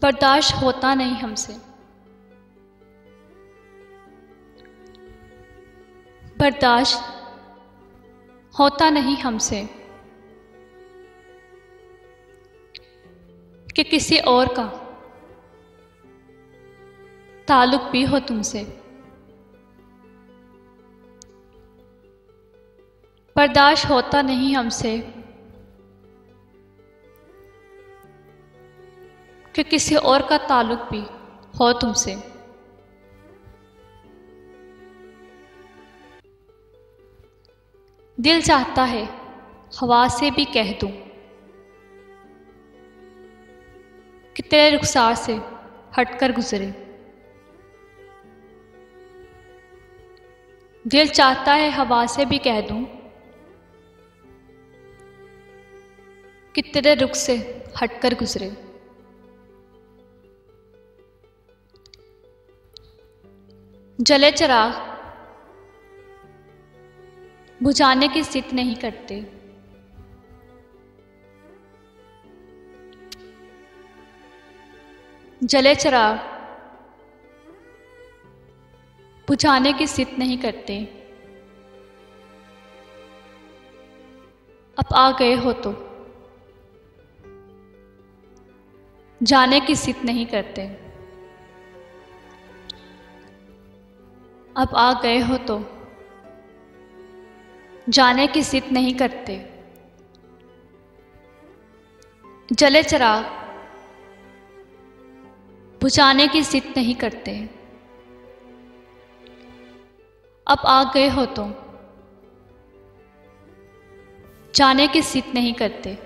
बर्दाश्त होता नहीं हमसे, बर्दाश्त होता नहीं हमसे कि किसी और का ताल्लुक भी हो तुमसे। बर्दाश्त होता नहीं हमसे कि किसी और का ताल्लुक भी हो तुमसे। दिल चाहता है हवा से भी कह दूं कि तेरे रुखसार से हटकर गुजरे। दिल चाहता है हवा से भी कह दूं कि तेरे रुख से हटकर गुजरे। जले चिराग बुझाने की जिद नहीं करते, जले चिराग बुझाने की जिद नहीं करते। अब आ गए हो तो जाने की जिद नहीं करते। अब आ गए हो तो जाने की जिद नहीं करते। जले चिराग बुझाने की जिद नहीं करते। अब आ गए हो तो जाने की जिद नहीं करते।